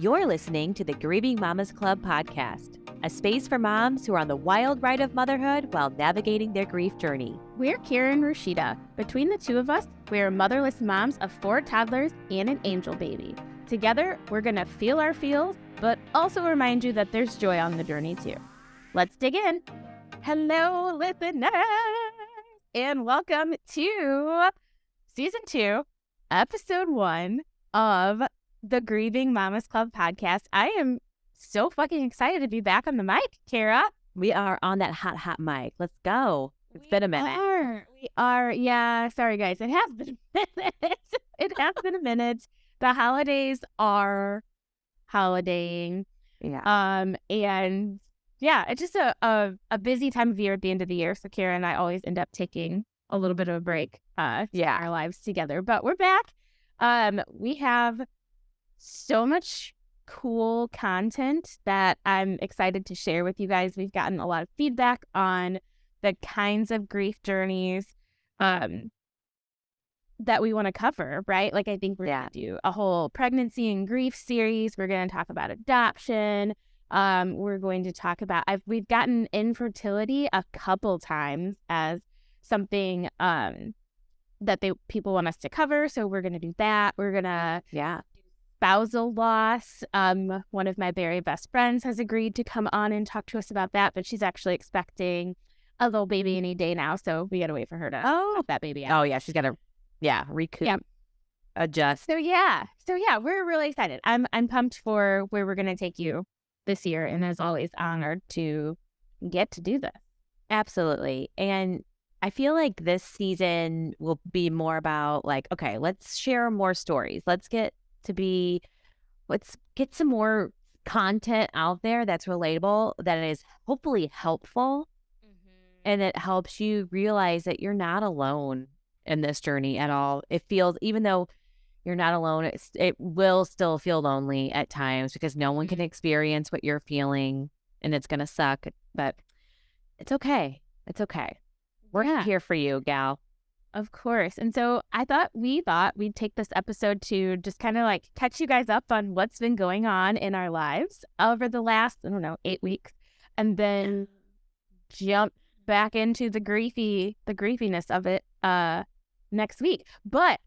You're listening to the Grieving Mamas Club Podcast, a space for moms who are on the wild ride of motherhood while navigating their grief journey. We're Cara and Rashida. Between the two of us, we're motherless moms of 4 toddlers and an angel baby. Together, we're going to feel our feels, but also remind you that there's joy on the journey too. Let's dig in. Hello, listeners, and welcome to Season 2, Episode 1 of the Grieving Mamas Club Podcast. I am so fucking excited to be back on the mic, Cara. We are on that hot mic. Let's go. It's been a minute. We are. Yeah, sorry guys. It has been a minute. It has been a minute. The holidays are holidaying. Yeah. And yeah, it's just a busy time of year at the end of the year. So Cara and I always end up taking a little bit of a break in our lives together. But we're back. We have so much cool content that I'm excited to share with you guys. We've gotten a lot of feedback on the kinds of grief journeys that we want to cover, right? Like I think we're going to do a whole pregnancy and grief series. We're going to talk about adoption. We're going to talk about, we've gotten infertility a couple times as something that people want us to cover. So we're going to do that. We're going to spousal loss. One of my very best friends has agreed to come on and talk to us about that, but she's actually expecting a little baby any day now, so we gotta wait for her to pop that baby out. Oh yeah, she's gotta recoup, adjust. So yeah, we're really excited. I'm pumped for where we're gonna take you this year, and as always, honored to get to do this. Absolutely. And I feel like this season will be more about like, okay, let's share more stories. Let's get some more content out there that's relatable, that is hopefully helpful, and it helps you realize that you're not alone in this journey at all. It feels, even though you're not alone, it will still feel lonely at times because no one can experience what you're feeling, and it's gonna suck, but it's okay. It's okay. We're here for you, gal. Of course. And so we thought we'd take this episode to just kind of like catch you guys up on what's been going on in our lives over the last, 8 weeks, and then jump back into the griefiness of it next week. But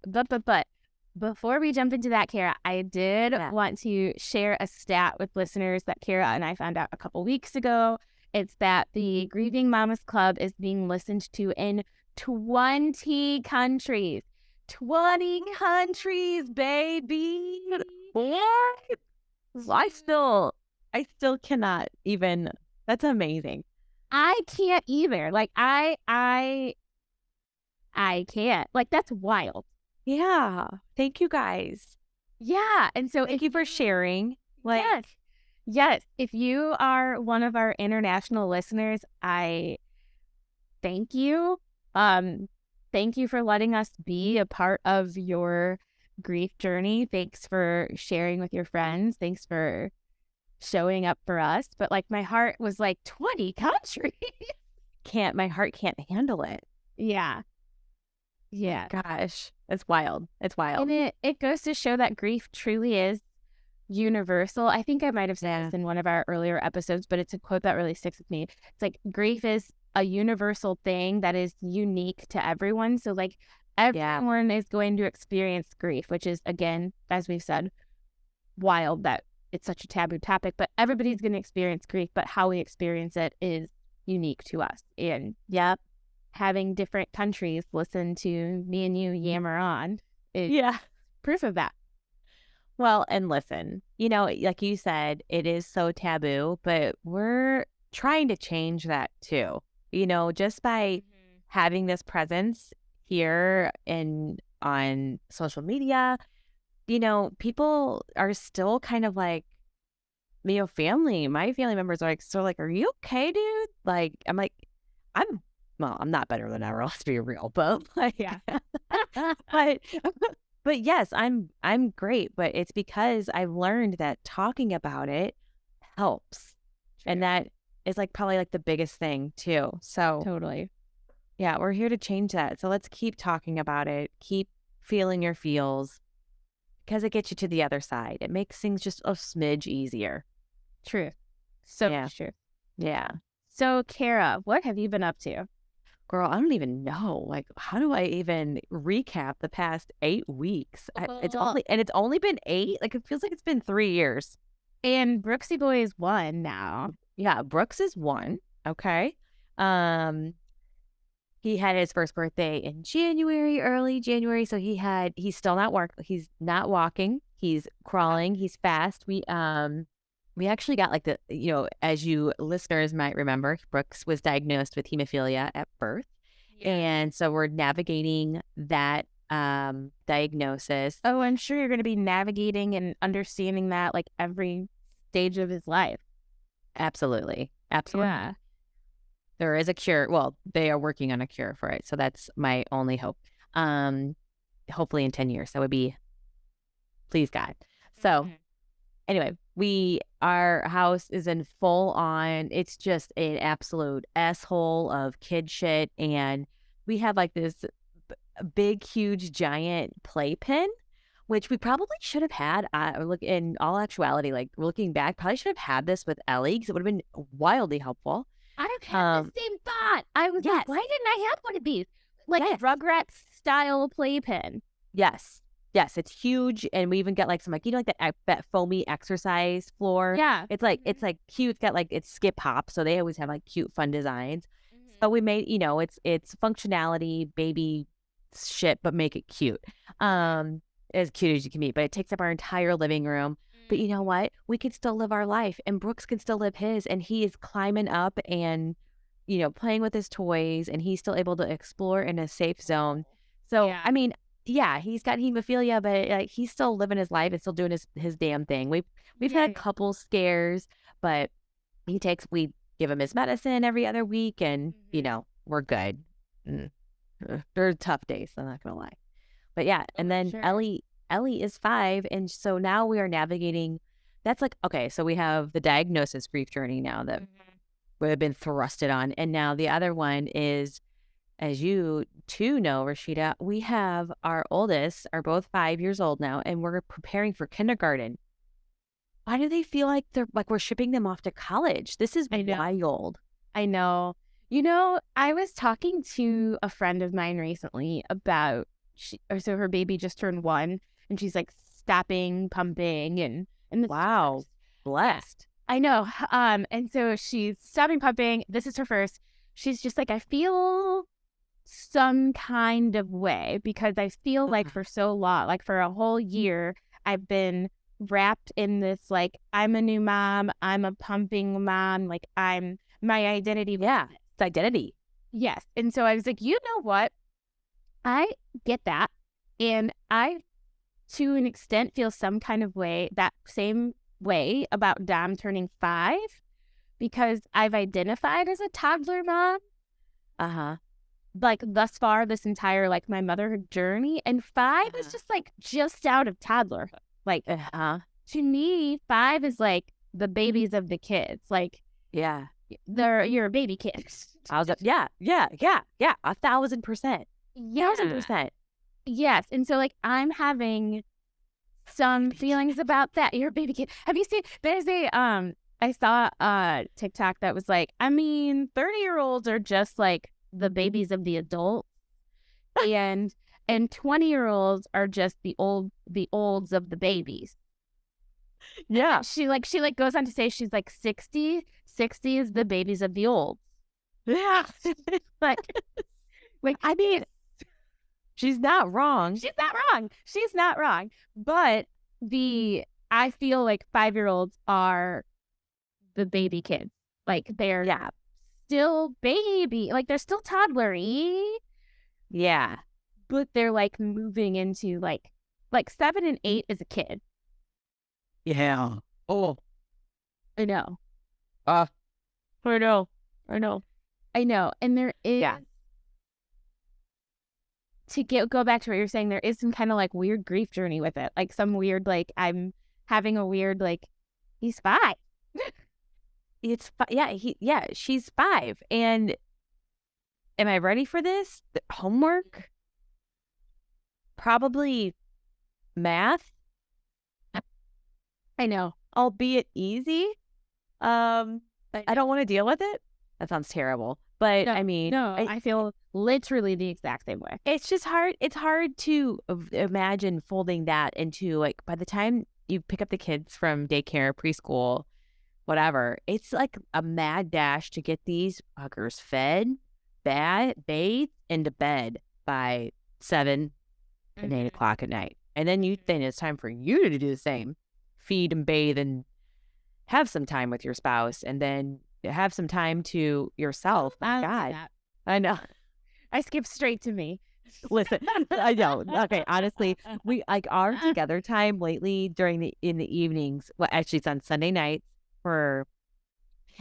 before we jump into that, Cara, I did want to share a stat with listeners that Cara and I found out a couple weeks ago. It's that the Grieving Mamas Club is being listened to in 20 countries. 20 countries, baby. What? I still cannot even. That's amazing. I can't either. Like I can't. Like that's wild. Yeah. Thank you guys. Yeah. And so thank you for sharing. Yes. If you are one of our international listeners, I thank you. Thank you for letting us be a part of your grief journey. Thanks for sharing with your friends. Thanks for showing up for us. But like my heart was like 20 countries. My heart can't handle it. Yeah. Gosh, it's wild. And it goes to show that grief truly is universal. I think I might have said this in one of our earlier episodes, but it's a quote that really sticks with me. It's like grief is a universal thing that is unique to everyone. So like everyone is going to experience grief, which is, again, as we've said, wild that it's such a taboo topic, but everybody's going to experience grief, but how we experience it is unique to us. And having different countries listen to me and you yammer on is proof of that. Well, and listen, like you said, it is so taboo, but we're trying to change that too. Just by having this presence here and on social media, people are still kind of like, my family members are like, so like, are you okay, dude? Like, I'm like, I'm not better than ever, let's be real, but like, but yes, I'm great, but it's because I've learned that talking about it helps. True. And that is like probably like the biggest thing too. So totally. Yeah, we're here to change that. So let's keep talking about it. Keep feeling your feels. because it gets you to the other side. It makes things just a smidge easier. True. So true. Yeah. So, Cara, what have you been up to? Girl, I don't even know. Like, how do I even recap the past 8 weeks? It's only been 8. Like, it feels like it's been 3 years. And Brooksy Boy is 1 now. Yeah, Brooks is 1. Okay. He had his first birthday in early January. So he's still he's not walking. He's crawling. He's fast. We actually got like as you listeners might remember, Brooks was diagnosed with hemophilia at birth. Yeah. And so we're navigating that diagnosis. Oh, I'm sure you're going to be navigating and understanding that like every stage of his life. Absolutely. Yeah. There is a cure. Well, they are working on a cure for it. So that's my only hope. Hopefully in 10 years. That would be, please God. So anyway, our house is in full on, it's just an absolute asshole of kid shit. And we have like this big, huge, giant playpen, which we probably should have had. In all actuality, like looking back, probably should have had this with Ellie because it would have been wildly helpful. I've had the same thought. I was like, why didn't I have one of these? Like Rugrats style playpen. Yes, it's huge, and we even got like some like like that foamy exercise floor. Yeah, it's like cute. It's got like it's skip hop, so they always have like cute, fun designs. But we made it's functionality, baby shit, but make it cute. As cute as you can be, but it takes up our entire living room. But you know what? We can still live our life, and Brooks can still live his, and he is climbing up and, playing with his toys, and he's still able to explore in a safe zone. So, I mean, yeah, he's got hemophilia, but like he's still living his life and still doing his damn thing. We've had a couple scares, but we give him his medicine every other week, and we're good. They're tough days, I'm not gonna lie. But yeah, and then Ellie is 5, and so now we are navigating. That's like, okay, so we have the diagnosis grief journey now that we have been thrusted on, and now the other one is, as you too know, Rashida, we have our oldest are both 5 years old now, and we're preparing for kindergarten. Why do they feel like we're shipping them off to college? This is wild. I know. I was talking to a friend of mine recently about so her baby just turned 1, and she's like stopping pumping and wow, blessed. I know. And so she's stopping pumping. This is her first. She's just like, I feel some kind of way because I feel like for so long, like for a whole year, I've been wrapped in this, like, I'm a new mom, I'm a pumping mom, like my identity. Yeah, it's identity. Yes. And so I was like, you know what? I get that. And I, to an extent, feel some kind of way, that same way about Dom turning 5, because I've identified as a toddler mom. Like thus far, this entire, like, my motherhood journey. And 5 is just like just out of toddlerhood. Like, to me, 5 is like the babies of the kids. Like, yeah, you're a baby kid. I was yeah, 1,000%. 1,000%. Yes. And so, like, I'm having some feelings about that. You're a baby kid. Have you seen, there's I saw a TikTok that was like, 30-year-olds are just like the babies of the adults, and 20-year-olds are just the olds of the babies. Yeah. She goes on to say she's like 60 is the babies of the olds. Yeah. Like, she's not wrong. She's not wrong. But I feel like 5-year-olds are the baby kids. Like, they're still baby. Like, they're still toddler-y. Yeah. But they're like moving into like 7 and 8 is a kid. Yeah. Oh. I know. I know. And there is, to go back to what you're saying, there is some kind of like weird grief journey with it. Like some weird, like, I'm having a weird, like, he's 5. She's 5. And am I ready for this? The homework? Probably math. I know. albeit easy. I don't want to deal with it. That sounds terrible. But No, I mean, I feel literally the exact same way. it's just hard. It's hard to imagine folding that into, like, by the time you pick up the kids from daycare, preschool, whatever, it's like a mad dash to get these fuckers fed, bathed, into bed by 7 and 8 o'clock at night. And then it's time for you to do the same. Feed and bathe and have some time with your spouse, and then have some time to yourself. My God. I know. I skip straight to me. Listen, I know. Okay, honestly, we like our together time lately in the evenings. Well, actually, it's on Sunday nights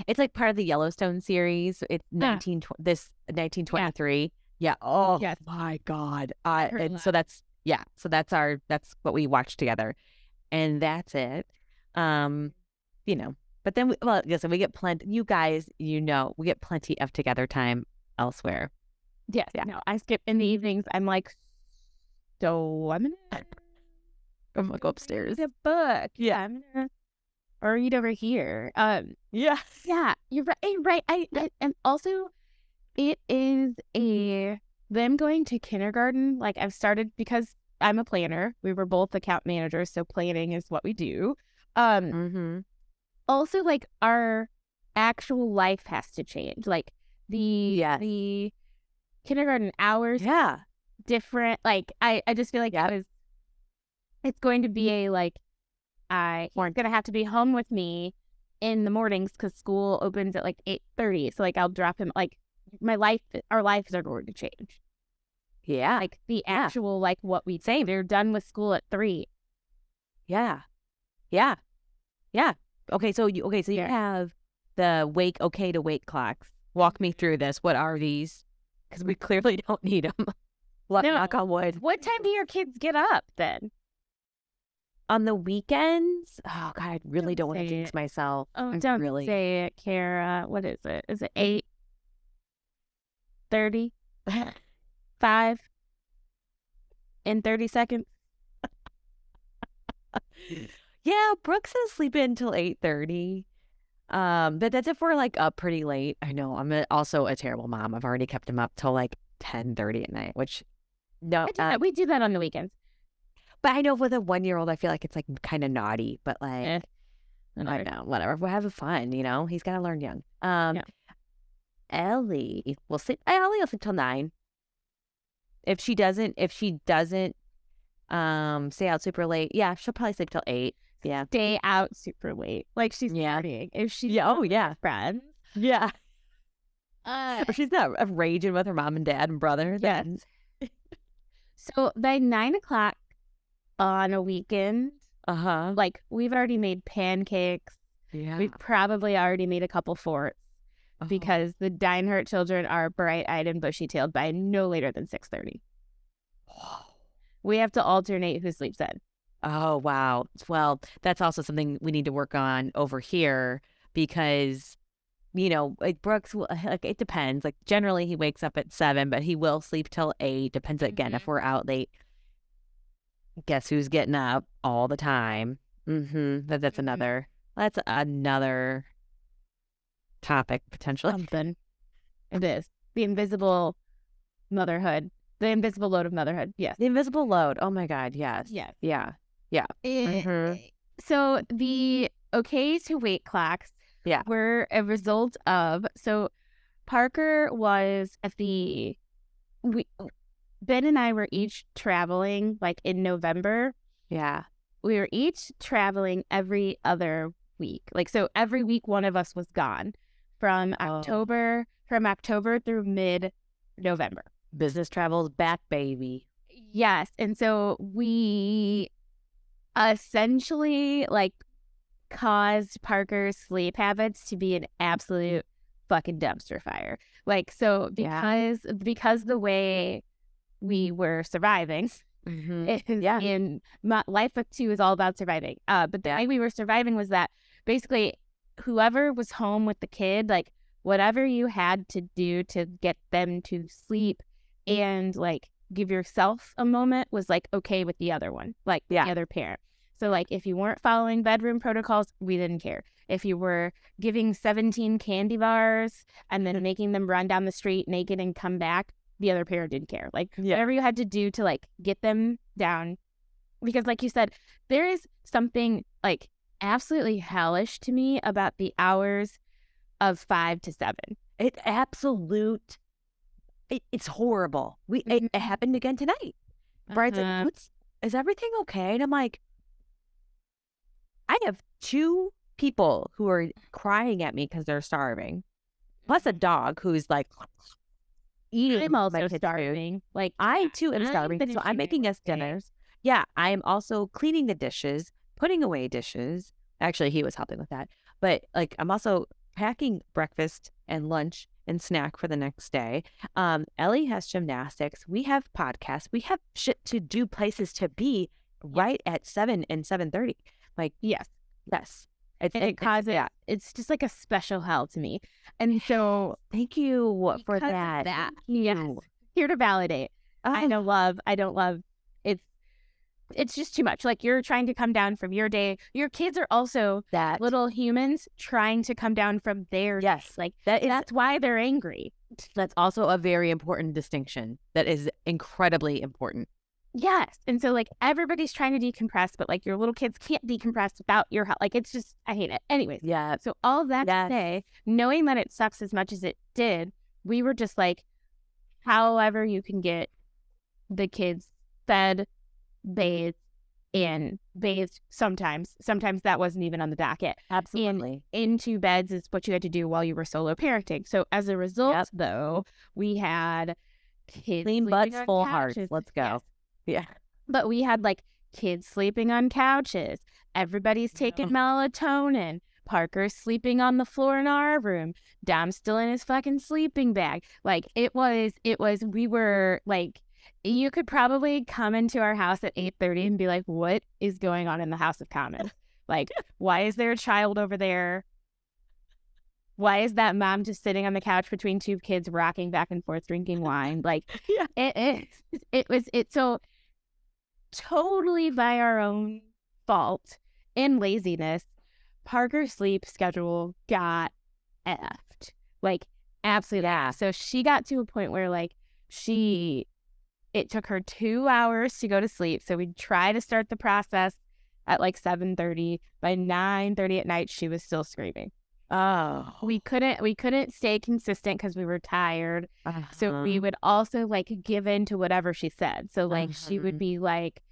it's like part of the Yellowstone series. It's 1923. Yeah. Oh yes. My God. And so that's what we watch together, and that's it. But then we get plenty. You guys, we get plenty of together time elsewhere. Yes. Yeah. No, I skip in the evenings. I'm like, so I'm gonna go upstairs. Read a book. Yeah. I'm gonna read over here. Yeah. Yeah. You're right. And also, it is them going to kindergarten. Like, I've started because I'm a planner. We were both account managers, so planning is what we do. Also, like, our actual life has to change. Like the kindergarten hours, different. Like, I just feel like it's going to be he's gonna have to be home with me in the mornings because school opens at like 8:30. So like I'll drop him. Like our lives are going to change. Yeah, like the actual like what we say. They're done with school at 3. Yeah. Okay, so you have the to wake clocks. Walk me through this. What are these? Because we clearly don't need them. Knock on wood. What time do your kids get up then? On the weekends? Oh God, I really don't want to jinx myself. Oh, don't say it, Cara. What is it? Is it 8:30? 5 in 30 seconds? Yeah, Brooks is sleeping until 8:30. But that's if we're like up pretty late. I know I'm also a terrible mom. I've already kept him up till like 10:30 at night, which we do that on the weekends. But I know with a 1-year-old, I feel like it's like kind of naughty. But like, I don't know, whatever. We're having fun, He's got to learn young. Ellie will sleep. Ellie will sleep till 9. If she doesn't stay out super late, she'll probably sleep till 8. Yeah. Stay out super late. Like she's partying. If she's friends. Yeah. Or she's not raging with her mom and dad and brother. Yes. So by 9 o'clock on a weekend, like we've already made pancakes. Yeah. We've probably already made a couple forts because the Dinehart children are bright-eyed and bushy-tailed by no later than 6:30. We have to alternate who sleeps in. Oh, wow. Well, that's also something we need to work on over here because, like Brooks, like it depends. Like generally he wakes up at 7, but he will sleep till 8. Depends again if we're out late. Guess who's getting up all the time? That's another topic potentially. Something. It is. The invisible motherhood. The invisible load of motherhood. Yes. The invisible load. Oh my God. Yes. Yes. Yeah. So the to wait clocks were a result of, Parker was Ben and I were each traveling like in November. Yeah. We were each traveling every other week. Like, so every week one of us was gone from October through mid-November. Business travel's back, baby. Yes. And so we essentially like caused Parker's sleep habits to be an absolute fucking dumpster fire. Like, so because the way we were surviving, in life with 2 is all about surviving. But the way we were surviving was that basically whoever was home with the kid, like whatever you had to do to get them to sleep and like give yourself a moment was like okay with the other one, like the other parent. So like if you weren't following bedroom protocols, we didn't care. If you were giving 17 candy bars and then making them run down the street naked and come back, the other parent didn't care. Like whatever you had to do to like get them down. Because like you said, there is something like absolutely hellish to me about the hours of 5 to 7. It's horrible. It happened again tonight. Bride's like, is everything okay? And I'm like, I have 2 people who are crying at me because they're starving, plus a dog who's like eating. I'm also starving. Food. Like I too am starving, so I'm making us dinners. Yeah, I'm also cleaning the dishes, putting away dishes. Actually, he was helping with that. But like, I'm also packing breakfast and lunch and snack for the next day. Ellie has gymnastics. We have podcasts. We have shit to do, places to be right at 7 and 7:30. Like, yes. It's just like a special hell to me. And so thank you for that. Yes. Here to validate. I don't love. It's just too much. Like you're trying to come down from your day. Your kids are also little humans trying to come down from theirs. Yes. Like that's why they're angry. That's also a very important distinction. That is incredibly important. Yes. And so like everybody's trying to decompress, but like your little kids can't decompress without your help. Like it's just, I hate it. Anyways. Yeah. So all of that to say, knowing that it sucks as much as it did, we were just like, however you can get the kids fed, bathed sometimes that wasn't even on the docket. Absolutely. And into beds is what you had to do while you were solo parenting. So as a result, though, we had kids clean butts, full hearts. Let's go. Yes. Yeah. But we had like kids sleeping on couches. Everybody's taking melatonin. Parker's sleeping on the floor in our room. Dom's still in his fucking sleeping bag. Like we were like, you could probably come into our house at 8:30 and be like, what is going on in the House of Commons? Like, why is there a child over there? Why is that mom just sitting on the couch between 2 kids rocking back and forth drinking wine? Like, it's so totally by our own fault and laziness. Parker's sleep schedule got effed. Like, absolutely. Yeah. So she got to a point where like it took her 2 hours to go to sleep. So we'd try to start the process at like 7:30. By 9:30 at night, she was still screaming. Oh. We couldn't stay consistent because we were tired. So we would also like give in to whatever she said. So like she would be like,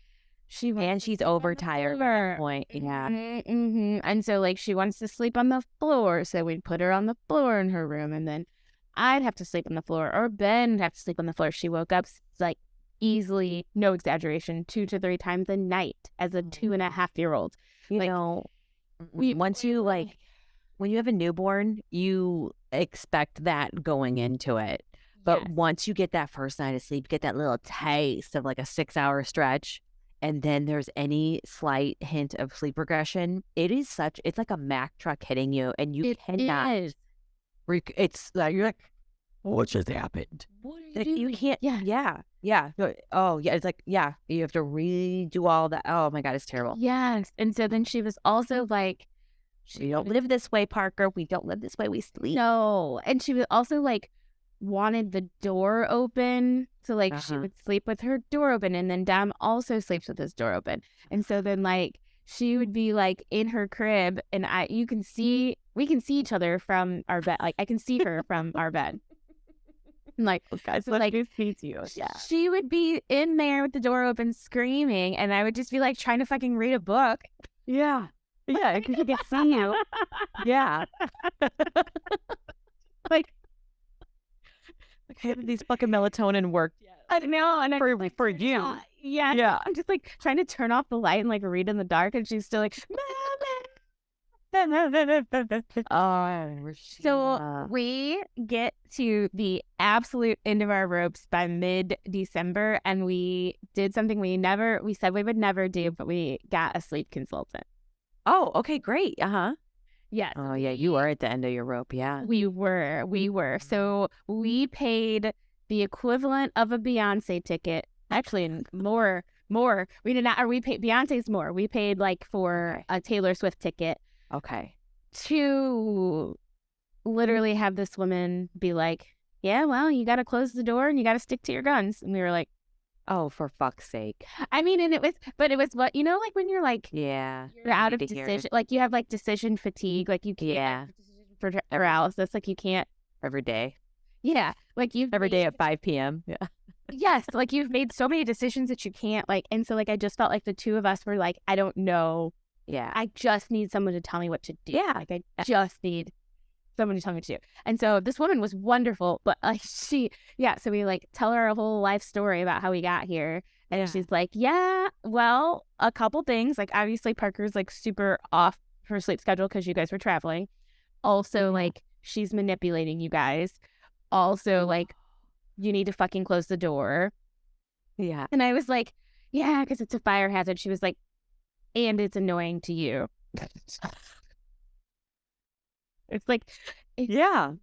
she's overtired at that point. Yeah. And so like she wants to sleep on the floor. So we'd put her on the floor in her room, and then I'd have to sleep on the floor, or Ben would have to sleep on the floor. She woke up like easily, no exaggeration, 2 to 3 times a night as a 2.5-year-old. When you have a newborn, you expect that going into it. But once you get that first night of sleep, you get that little taste of like a 6-hour stretch, and then there's any slight hint of sleep regression, it's like a Mack truck hitting you, and you cannot. It's like, you're like, what just happened? You can't. Yeah. Oh, yeah. It's like, yeah, you have to redo all that. Oh my God, it's terrible. Yes. And so then she was also like, we don't live this way, Parker. We don't live this way. We sleep. No. And she was also like, wanted the door open. So like she would sleep with her door open, and then Dom also sleeps with his door open. And so then like she would be like in her crib, and we can see each other from our bed. Like I can see her from our bed. Like, guys, so like, you. Yeah. She would be in there with the door open screaming, and I would just be like trying to fucking read a book. Yeah. Yeah, because you can see you. Yeah. Like, these fucking melatonin work. I know, and for you. Yeah. I'm just like trying to turn off the light and like read in the dark, and she's still like, So we get to the absolute end of our ropes by mid-December, and we did something we said we would never do, but we got a sleep consultant. Oh, okay, great. Yes. Oh, yeah, you were at the end of your rope, yeah. We were. So we paid the equivalent of a Beyonce ticket, actually more More. We did not, or we paid Beyonce's more. We paid like for a Taylor Swift ticket. Okay. To literally have this woman be like, yeah, well, you got to close the door and you got to stick to your guns. And we were like, oh, for fuck's sake. I mean, and it was what, you know, like when you're like, yeah, you're out of decision, like you have like decision fatigue, like you can't, for paralysis, like you can't. Every day. Yeah. Like every day at 5 p.m. Yeah. Yes. Like you've made so many decisions that you can't like. And so like, I just felt like the two of us were like, I don't know. Yeah. I just need someone to tell me what to do. Yeah. Like I just need someone to tell me what to do. And so this woman was wonderful, but like so we like tell her a whole life story about how we got here. And she's like, yeah, well, a couple things. Like obviously Parker's like super off her sleep schedule because you guys were traveling. Also, like she's manipulating you guys. Also, like you need to fucking close the door. Yeah. And I was like, yeah, because it's a fire hazard. She was like, and it's annoying to you. It's like, it's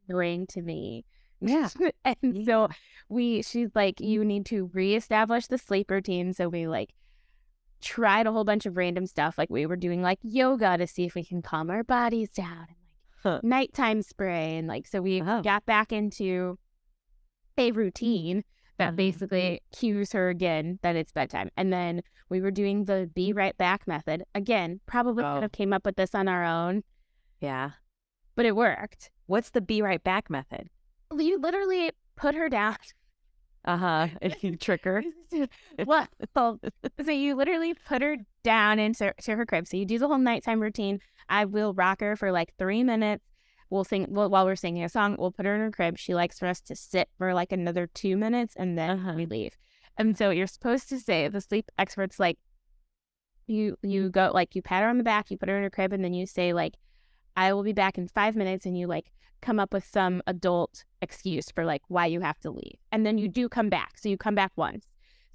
annoying to me. Yeah. And so she's like, you need to reestablish the sleep routine. So we like tried a whole bunch of random stuff. Like we were doing like yoga to see if we can calm our bodies down, and like nighttime spray. And like, so we got back into a routine that basically cues her again that it's bedtime. And then we were doing the be right back method. Again, probably could have came up with this on our own. Yeah. But it worked. What's the be right back method? You literally put her down. And you trick her. Well, so you literally put her down into her crib. So you do the whole nighttime routine. I will rock her for like 3 minutes. We'll sing while we're singing a song. We'll put her in her crib. She likes for us to sit for like another 2 minutes, and then we leave. And so you're supposed to say, the sleep experts, like you go, like you pat her on the back, you put her in her crib, and then you say like, I will be back in 5 minutes, and you like come up with some adult excuse for like why you have to leave. And then you do come back. So you come back once.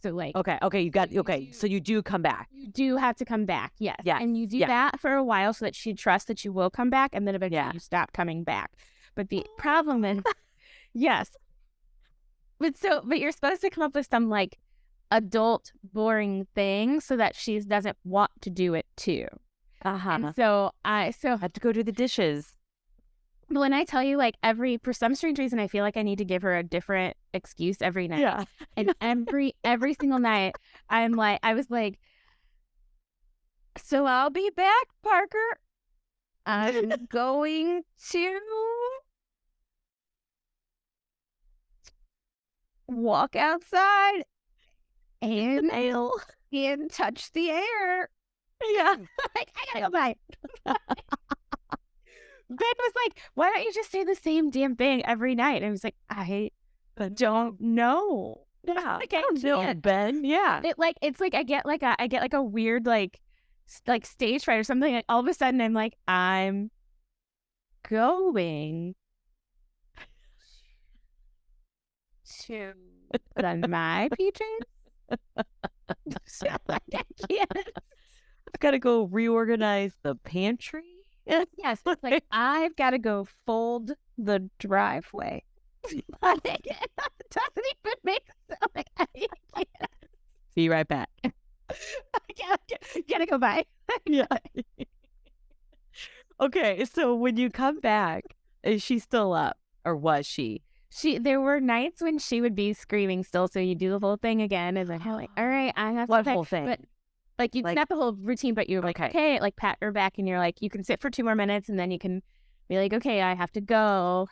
So like so you do come back. You do have to come back, yes. Yeah. And you do that for a while so that she trusts that you will come back, and then eventually you stop coming back. But the problem is yes. But you're supposed to come up with some like adult boring thing so that she doesn't want to do it too. And so I have to go do the dishes. When I tell you, like, for some strange reason, I feel like I need to give her a different excuse every night. Yeah. And every single night, I was like, so I'll be back, Parker. I'm going to walk outside and touch the air. Yeah. Like, I gotta go by. Ben was like, why don't you just say the same damn thing every night? And I was like, I don't know. Yeah. Like, I don't know, Ben. Yeah. It's like I get like a weird like stage fright or something. Like all of a sudden I'm like, I'm going to put on my PJs. So I can't. I've got to go reorganize the pantry. Yes, like I've got to go fold the driveway. It doesn't even make sense. Like, be right back. I gotta go by. Yeah. Okay, so when you come back, is she still up, or was she? There were nights when she would be screaming still, so you do the whole thing again, and then I'm like, all right, I have what to whole thing? But like you not the whole routine, but you're like, okay, like pat her back, and you're like, you can sit for 2 more minutes, and then you can be like, okay, I have to go.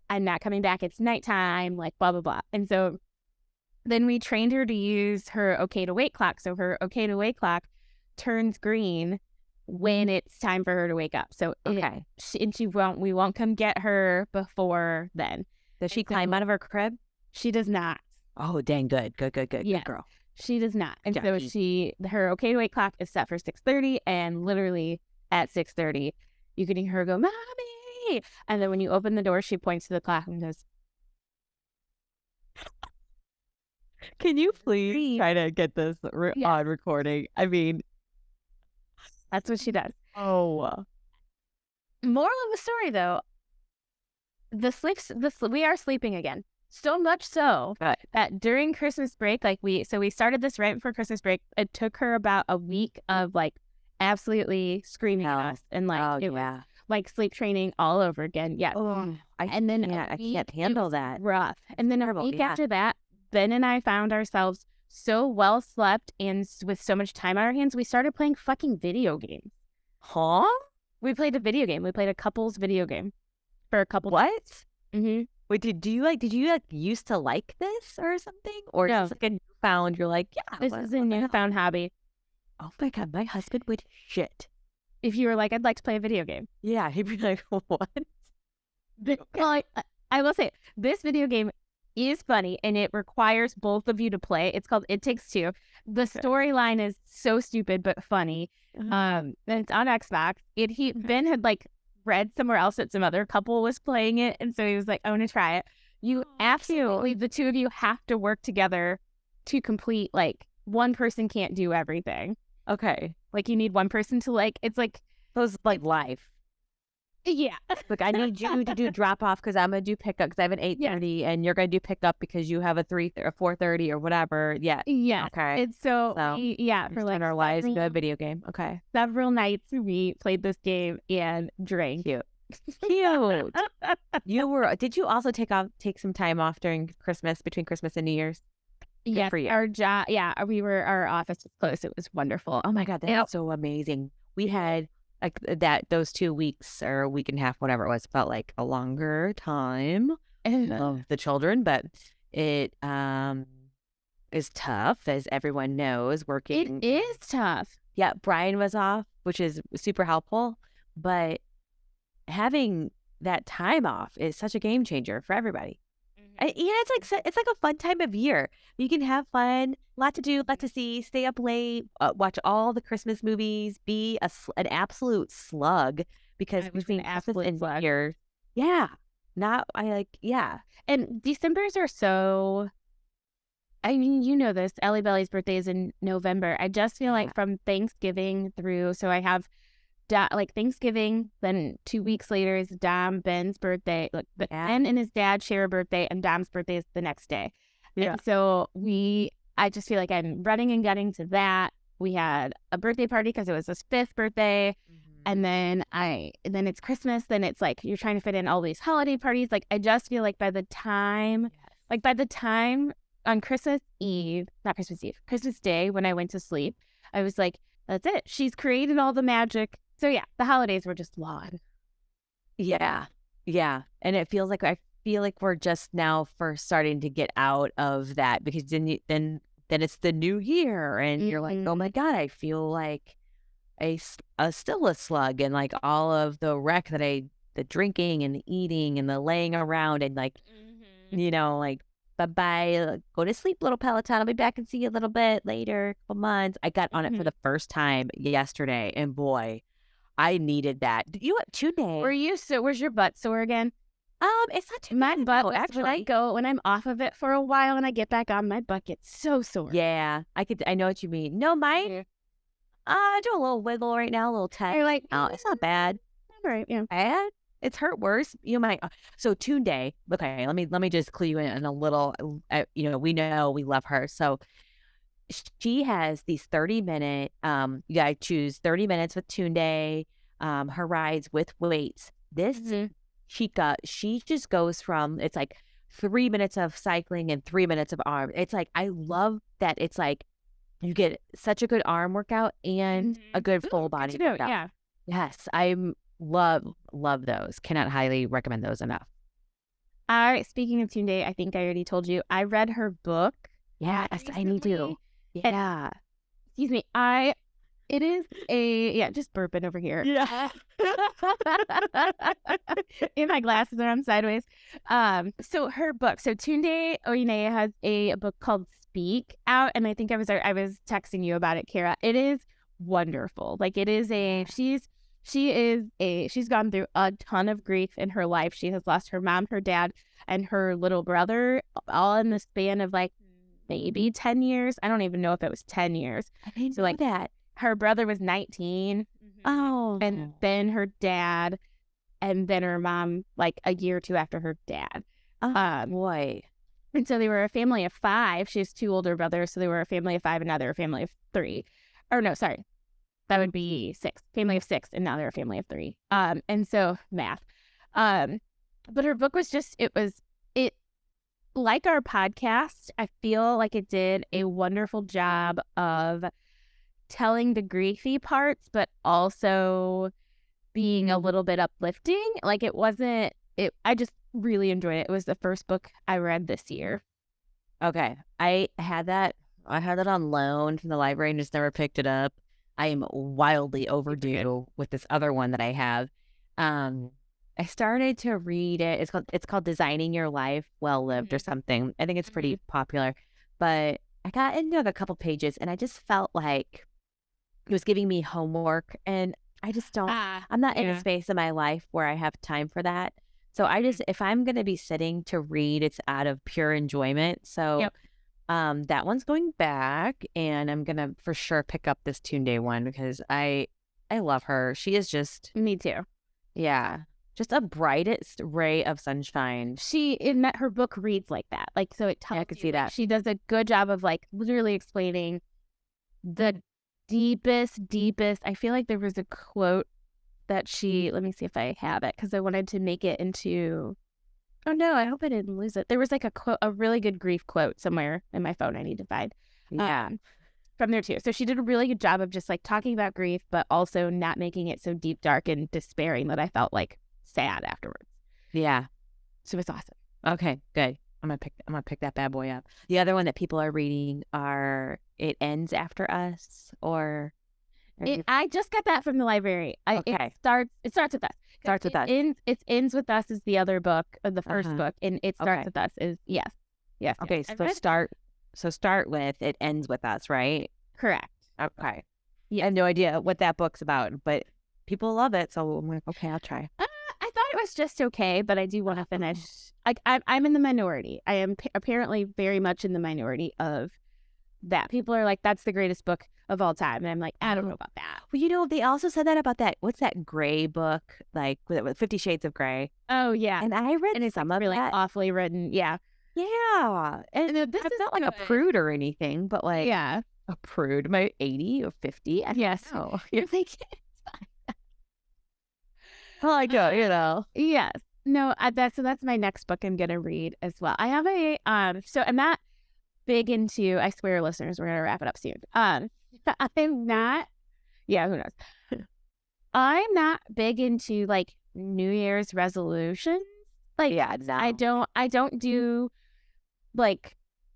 I'm not coming back. It's nighttime, like blah blah blah. And so then we trained her to use her okay to wake clock. So her okay to wake clock turns green when it's time for her to wake up. So we won't come get her before then. Does she climb out of her crib? She does not. Oh, dang, good. Yeah. Good girl. She does not. And so her okay to wake clock is set for 6:30, and literally at 6:30, you can hear her go, "Mommy!" And then when you open the door, she points to the clock and goes, "Can you please try to get this on recording?" I mean, that's what she does. Oh. Moral of the story, though, we are sleeping again. So much so that during Christmas break, like we started this right before Christmas break. It took her about a week of like absolutely screaming at us, and like it was like sleep training all over again. Yeah. I can't handle that. Rough. And then a week after that, Ben and I found ourselves so well slept and with so much time on our hands, we started playing fucking video games. Huh? We played a video game. We played a couple's video game for a couple. What? Mm-hmm. Wait, did you used to like this or something? Or No. it's like a newfound, you're like, yeah. This is a newfound hobby. Oh my God, my husband would shit. If you were like, I'd like to play a video game. Yeah, he'd be like, what? Well, I will say, this video game is funny and it requires both of you to play. It's called It Takes Two. The storyline is so stupid but funny. And it's on Xbox. Ben had like read somewhere else that some other couple was playing it, and so he was like, I want to try it. You absolutely, the two of you have to work together to complete, like, one person can't do everything. Okay. Like, you need one person to, like, it's like... Those, like, live. Yeah. Look, I need you to do drop-off because I'm going to do pickup because I have an 8:30, and you're going to do pickup because you have a 3 or 4:30 or whatever. Yeah. Yeah. Okay. It's so for, like, our lives into a video game. Okay. Several nights we played this game and drank. Cute. Did you also take some time off during Christmas, between Christmas and New Year's? Yeah, our office was closed. It was wonderful. Oh my God, that's so amazing. We had like those 2 weeks or a week and a half, whatever it was, felt like a longer time of the children, but it is tough, as everyone knows. Working, it is tough. Yeah, Brian was off, which is super helpful, but having that time off is such a game changer for everybody. It's like a fun time of year. You can have fun, lot to do, lot to see, stay up late, watch all the Christmas movies, be an absolute slug because between Christmas and New Year's, and December's are so. I mean, you know this. Ellie Belly's birthday is in November. I just feel like from Thanksgiving through, so I have. Like Thanksgiving, then 2 weeks later is Ben's birthday. Like Ben and his dad share a birthday, and Dom's birthday is the next day. Yeah. And so I just feel like I'm running and gunning to that. We had a birthday party because it was his 5th birthday, and then it's Christmas. Then it's like you're trying to fit in all these holiday parties. Like I just feel like by the time on Christmas Day when I went to sleep, I was like, that's it. She's created all the magic. So yeah, the holidays were just long. Yeah. And I feel like we're just now first starting to get out of that, because then it's the new year and you're like, oh my God, I feel like still a slug, and like all of the wreck that the drinking and the eating and the laying around and like, like, bye-bye, go to sleep, little Peloton. I'll be back and see you a little bit later, couple months. I got on it for the first time yesterday, and boy, I needed that. You what, 2 days? Where's your butt sore again? It's not too my bad. butt. Actually, when I'm off of it for a while and I get back on, my butt gets so sore. Yeah, I know what you mean. No, mine. I do a little wiggle right now, a little tap. You're like, oh, it's not bad. All right, yeah. Bad. It's hurt worse. You might. So Tune Day. Okay, let me just clue you in a little. We know we love her. So she has these 30-minute. You gotta choose 30 minutes with Tune Day. Her rides with weights. This she just goes from, it's like 3 minutes of cycling and 3 minutes of arm. It's like, I love that. It's like you get such a good arm workout and a good full body workout. Yeah. Yes, I'm. Love those. Cannot highly recommend those enough. Speaking of Tune Day, I think I already told you I read her book. Yes, I need to. Yeah. Excuse me. It is just burping over here. Yeah. And my glasses are on sideways. So her book. So Tunde Oyene has a book called Speak out, and I think I was texting you about it, Cara. It is wonderful. Like it is she's gone through a ton of grief in her life. She has lost her mom, her dad, and her little brother, all in the span of like maybe 10 years. I don't even know if it was 10 years. I didn't know that. Her brother was 19. Oh. And then her dad, and then her mom like a year or two after her dad. Oh, boy. And so they were a family of 5. She has 2 older brothers, so they were a family of 5, and now they're a family of 3. Or no, sorry. That would be 6. Family of 6, and now they're a family of 3. And so math. But her book was just, it like our podcast, I feel like it did a wonderful job of telling the griefy parts, but also being a little bit uplifting. Like I just really enjoyed it. It was the first book I read this year. Okay. I had that on loan from the library and just never picked it up. I am wildly overdue with this other one that I have. I started to read it. It's called Designing Your Life Well Lived or something. I think it's pretty popular. But I got into a couple pages and I just felt like it was giving me homework, and I just don't I'm not in a space in my life where I have time for that. So if I'm going to be sitting to read, it's out of pure enjoyment. So that one's going back, and I'm going to for sure pick up this Tunde one because I love her. She is just... Me too. Yeah. Just a brightest ray of sunshine. Her book reads like that. Like, so it tells I could see that. She does a good job of like literally explaining the deepest. I feel like there was a quote that let me see if I have it, because I wanted to make it into, oh no, I hope I didn't lose it. There was like a really good grief quote somewhere in my phone I need to find. Yeah. From there too. So she did a really good job of just like talking about grief, but also not making it so deep, dark, and despairing that I felt like sad afterwards. Yeah. So it's awesome. Okay, good. I'm gonna pick that bad boy up. The other one that people are reading are It Ends After Us, or I just got that from the library. Okay. It starts with us. Starts with us. It Ends With Us is the other book, or the first book, and It Starts With Us is yes. Okay, yes. So start with It Ends With Us, right? Correct. Okay. Yeah, I have no idea what that book's about, but people love it, so I'm like, okay, I'll try. I thought it was just okay, but I do want to finish. I'm in the minority. I am apparently very much in the minority of that. People are like, that's the greatest book of all time, and I'm like, I don't know about that. Well, they also said that about that. What's that gray book, like with 50 Shades of Grey? Oh yeah, and I read and it's some like of really that. Awfully written. Yeah. And this I'm is not like a prude or anything, but like a prude. Am I 80 or 50? Yes. No. You're like, well, I go, Yes. No, that's my next book I'm gonna read as well. I have so I'm not big into, I swear, listeners, we're gonna wrap it up soon. I'm not, who knows? I'm not big into like New Year's resolutions. Like, no. I don't do like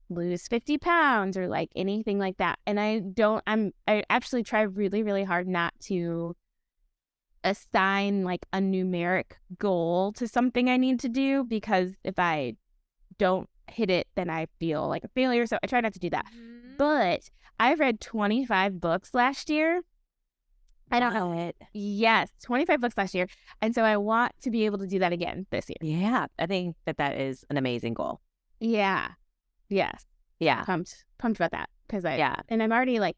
lose 50 pounds or like anything like that. And I actually try really, really hard not to assign like a numeric goal to something I need to do, because if I don't hit it, then I feel like a failure. So I try not to do that. But I read 25 books last year. I don't know it. Yes, 25 books last year. And so I want to be able to do that again this year. Yeah, I think that is an amazing goal. Yeah. Yes. Yeah. Pumped about that. And I'm already like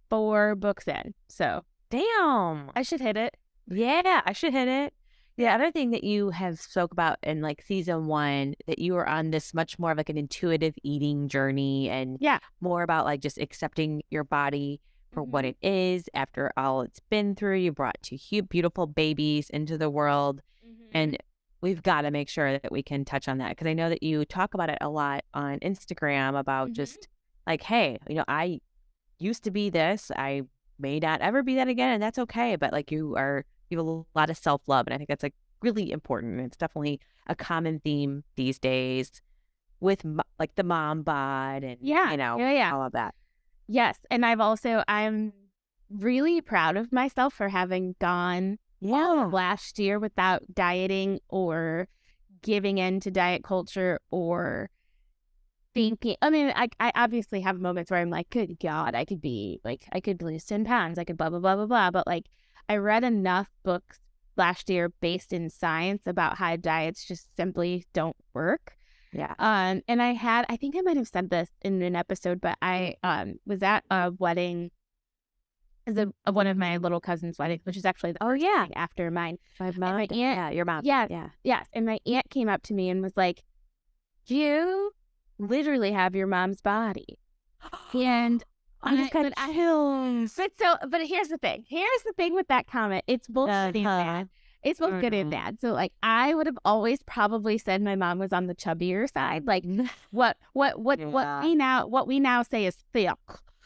4 books in. So damn, I should hit it. Yeah, I should hit it. The other thing that you have spoke about in like season 1, that you were on this much more of like an intuitive eating journey, and more about like just accepting your body for what it is after all it's been through. You brought 2 beautiful babies into the world, and we've got to make sure that we can touch on that, because I know that you talk about it a lot on Instagram about just like, hey, I used to be this, I may not ever be that again, and that's okay. But like you have a lot of self-love, and I think that's like really important. And it's definitely a common theme these days with like the mom bod and all of that. Yes. And I'm really proud of myself for having gone last year without dieting or giving in to diet culture or thinking. I mean, I obviously have moments where I'm like, good God, I could lose 10 pounds. I could blah, blah, blah, blah, blah. But like, I read enough books last year based in science about how diets just simply don't work. Yeah. And I think I might have said this in an episode, but I was at a wedding, one of my little cousin's wedding, which is actually the first wedding after mine. My mom, your mom. Yes. And my aunt came up to me and was like, you literally have your mom's body. And I just got chills. But here's the thing. Here's the thing with that comment. It's both good and bad. It's both good and bad. So like I would have always probably said my mom was on the chubbier side. Like what we now say is thick.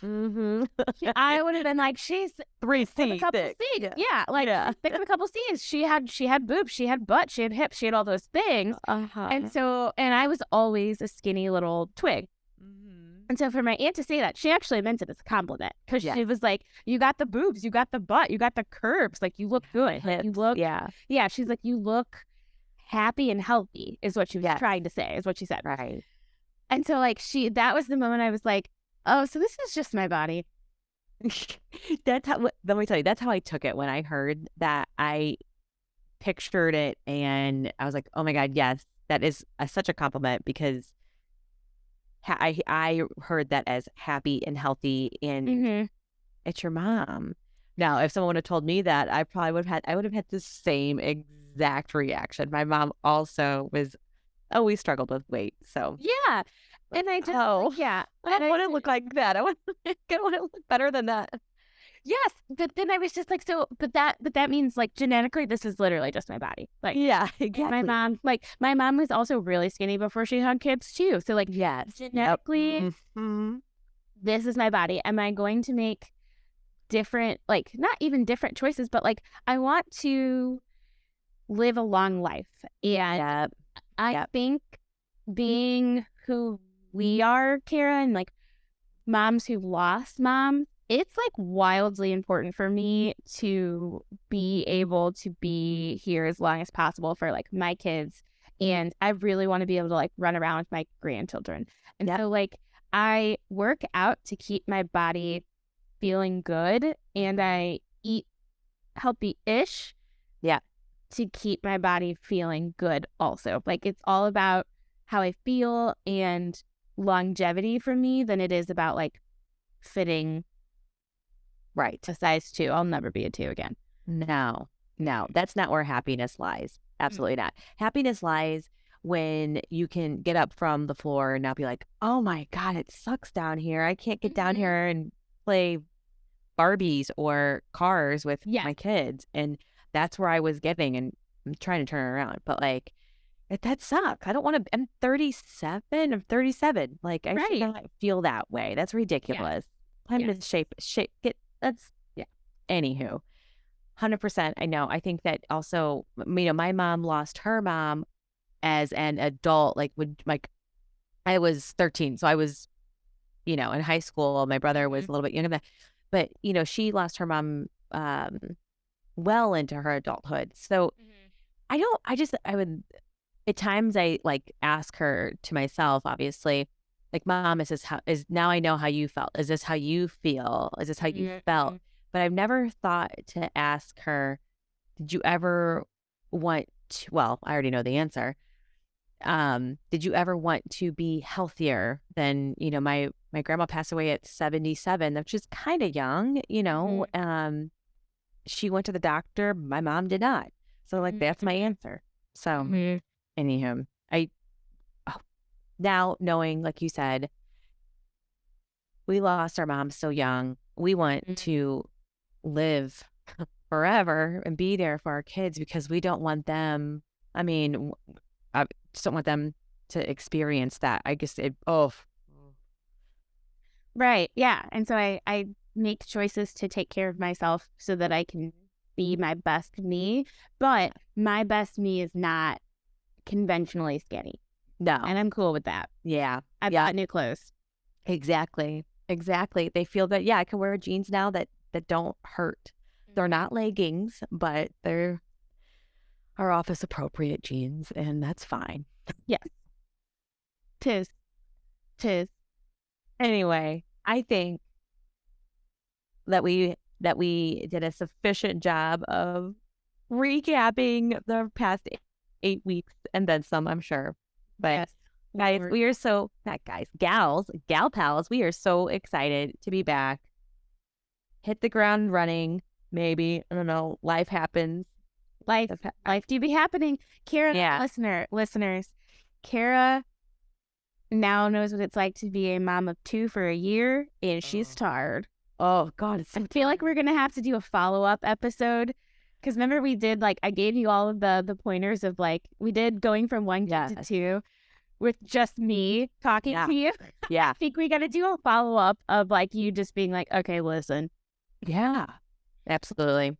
I would have been like, she's 3 C's. a couple C's. Yeah, like thick with a couple C's. She had boobs, she had butt, she had hips, she had all those things. And I was always a skinny little twig. And so for my aunt to say that, she actually meant it as a compliment because she was like, you got the boobs, you got the butt, you got the curves, like you look good. Like, you look, she's like, you look happy and healthy is what she was trying to say, is what she said. Right. And so like that was the moment I was like, oh, so this is just my body. Let me tell you, that's how I took it when I heard that. I pictured it and I was like, oh my God, yes, that is such a compliment because I heard that as happy and healthy, and it's your mom. Now, if someone would have told me that, I would have had the same exact reaction. My mom also always struggled with weight, so yeah. And I just I don't want to look like that. I want to look better than that. Yes, but then I was just like, but that means like genetically, this is literally just my body. Like, yeah, exactly. My mom was also really skinny before she had kids too. So like, genetically, this is my body. Am I going to make different, like not even different choices, but like I want to live a long life, and I think being who we are, Cara, and like moms who've lost moms, it's like wildly important for me to be able to be here as long as possible for like my kids. And I really want to be able to like run around with my grandchildren. And so like I work out to keep my body feeling good, and I eat healthy-ish to keep my body feeling good also. Like it's all about how I feel and longevity for me than it is about like fitting a size 2. I'll never be a 2 again. No, that's not where happiness lies. Absolutely not. Happiness lies when you can get up from the floor and not be like, oh my God, it sucks down here. I can't get down here and play Barbies or cars with my kids. And that's where I was getting, and I'm trying to turn it around. But like, that sucks. I don't want to. I'm 37. I'm 37. Like I should not feel that way. That's ridiculous. Time to shape. That's Anywho, 100%. I know. I think that also, my mom lost her mom as an adult. I was 13, so I was, in high school. My brother was a little bit younger than, but she lost her mom well into her adulthood. So I would. At times I like ask her to myself, obviously, like, Mom, now I know how you felt. Is this how you feel? Is this how you felt? But I've never thought to ask her, did you ever want to, well, I already know the answer. Did you ever want to be healthier than, my grandma passed away at 77, which is kind of young, she went to the doctor. My mom did not. So like, that's my answer. So anywho, now knowing, like you said, we lost our mom so young, we want to live forever and be there for our kids because we don't want them, I just don't want them to experience that. I guess Right. Yeah. And so I make choices to take care of myself so that I can be my best me. But my best me is not conventionally skinny. No. And I'm cool with that. Yeah. I've got new clothes. Exactly. They feel that, I can wear jeans now that don't hurt. They're not leggings, but they're our office appropriate jeans, and that's fine. Yes. Tis. Anyway, I think that we did a sufficient job of recapping the past 8 weeks and then some, I'm sure. But guys, we are so, not guys, gal pals, we are so excited to be back. Hit the ground running, maybe. I don't know. Life happens. Life do be happening. Cara, listeners, Cara now knows what it's like to be a mom of 2 for a year, and she's tired. Oh, God. I feel like we're going to have to do a follow-up episode. Because remember we did, like, I gave you all of the pointers of, like, we did going from 1 kid to 2 with just me talking to you. Yeah. I think we got to do a follow-up of, like, you just being like, okay, listen. Yeah, absolutely.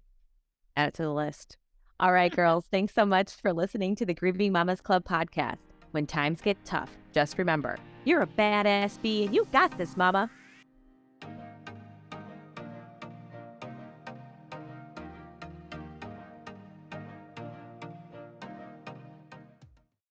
Add it to the list. All right, girls. Thanks so much for listening to the Grieving Mamas Club podcast. When times get tough, just remember, you're a badass bee and you got this, mama.